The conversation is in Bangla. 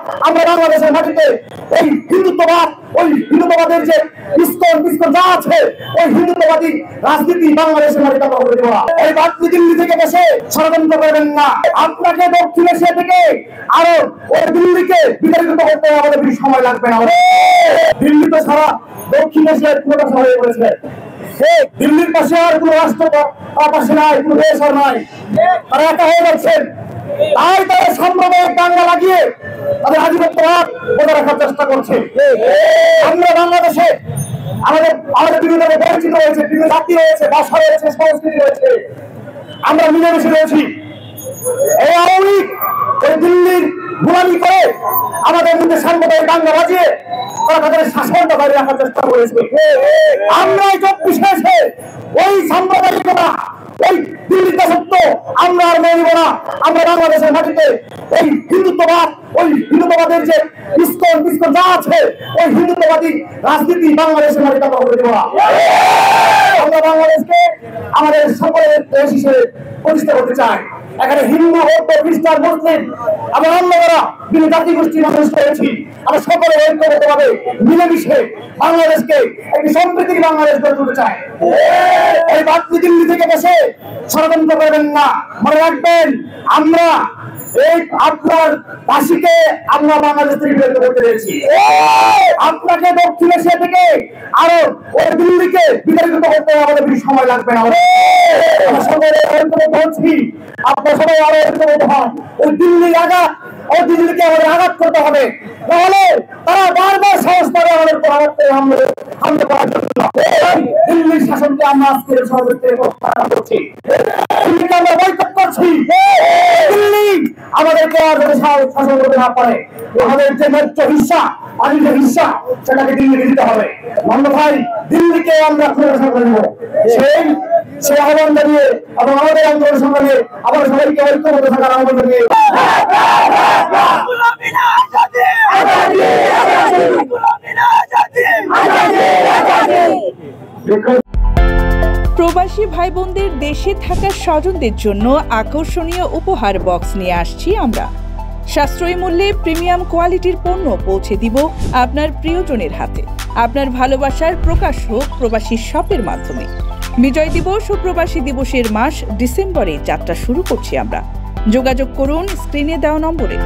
আমরা বাংলাদেশের মাটিতে ওই হিন্দুত্ববাদ, ওই হিন্দুত্ববাদের যে ইসকন যা আছে, ওই হিন্দুত্ববাদী রাজনীতি বাংলাদেশের মাটিতে আমরা করে দেব না। এই বাদনি দিল্লি থেকে বসে ষড়যন্ত্র করবেন না। আপনাকে দক্ষিণ এশিয়া থেকে আরো ওই দিল্লিকে বিতাড়িত করতে আমাদের বেশি সময় লাগবে না। দিল্লি তো সারা দক্ষিণ এশিয়ার পুরোটা হয়ে পড়েছে। দিল্লির পাশে আর কোনো রাষ্ট্র পাশে নাই, কোনো দেশ আর নাই, তারা একা হয়ে যাচ্ছেন। তাই তারা সাম্প্রদায়িক দাঙ্গা লাগিয়ে তাদের আধিপত্যবাদ বজায় রাখার চেষ্টা করছে। আমরা বাংলাদেশে আমাদের বিভিন্ন পরিচিত রয়েছে, বিভিন্ন জাতি রয়েছে, ভাষা রয়েছে, সংস্কৃতি রয়েছে, আমরা মিলেমিশে রয়েছি। এই আওয়ামী লীগ ওই দিল্লির গোলামি করে আমাদের মধ্যে সাম্প্রদায়িক দাঙ্গা বাজিয়ে তারা তাদের শাসনটা বাইরে রাখার চেষ্টা করেছে। আমরা 24 এসে ওই সাম্প্রদায়িকতা, ওই দিল্লির দাসত্ব আমরা আর মেনে নিব না। আমরা বাংলাদেশের মাটিতে ওই হিন্দুত্ববাদ, ওই হিন্দুত্ববাদের যে ইসকন যা আছে, ওই হিন্দুত্ববাদী রাজনীতি বাংলাদেশের মাটিতে আমরা করে দেব না। আমরা বাংলাদেশকে আমাদের সকলের দেশ হিসেবে প্রতিষ্ঠা করতে চাই। এখানে হিন্দু, বৌদ্ধ, খ্রিস্টান, মুসলিম, আমরা অন্যরা বিভিন্ন জাতি গোষ্ঠী মানুষ করেছি। আমরা সকলে ঐক্যবদ্ধভাবে মিলেমিশে বাংলাদেশকে একটি সমৃদ্ধি বাংলাদেশ গড়ে তুলতে চাই। এই বাদনি দিল্লি থেকে বসে ষড়যন্ত্র করবেন না। মনে রাখবেন, আমরা এই আপনার কাশিকে আমরা বাংলাদেশ থেকে বের করতে পেরেছি। আপনাকে দক্ষিণ এশিয়া থেকে আরো ওই দিল্লিকে বিতাড়িত করতে আমাদের বেশি সময় লাগবে না। আমরা সকলে ঐক্যবদ্ধ হচ্ছি, আপনারা সবাই আরো ঐক্যবদ্ধ হন। ওই দিল্লির আঘাত, ওই দিল্লিকে আমাদের আঘাত করতে হবে, নাহলে তারা বারবার সাহস পাবে আমাদের উপর হামলা করার জন্য। দিল্লির শাসনকে আমরা আজকে সর্বোচ্চ করছি, দিল্লিকে আমরা বয়কট করছি। দিল্লি আমাদেরকে আর শাসন করতে না পারে, আমাদের যে ন্যায্য হিস্সা, পানির হিস্সা, সেটাকে দিল্লিকে দিতে হবে। অন্যথায় দিল্লিকে আমরা পুনর্বাসন করে দেবো। সেই আহ্বান জানিয়ে এবং আমাদের আন্দোলন সংগ্রামে আবার সবাইকে ঐক্যবদ্ধ থাকার আহ্বান জানিয়ে প্রবাসী ভাই বোনদের দেশে থাকা স্বজনদের জন্য আকর্ষণীয় উপহার বক্স নিয়ে আসছি আমরা। সাশ্রয়ী মূল্যে প্রিমিয়াম কোয়ালিটির পণ্য পৌঁছে দিব আপনার প্রিয়জনের হাতে। আপনার ভালোবাসার প্রকাশ হোক প্রবাসী শপের মাধ্যমে। বিজয় দিবস ও প্রবাসী দিবসের মাস ডিসেম্বরে যাত্রা শুরু করছি আমরা। যোগাযোগ করুন স্ক্রিনে দেওয়া নম্বরে।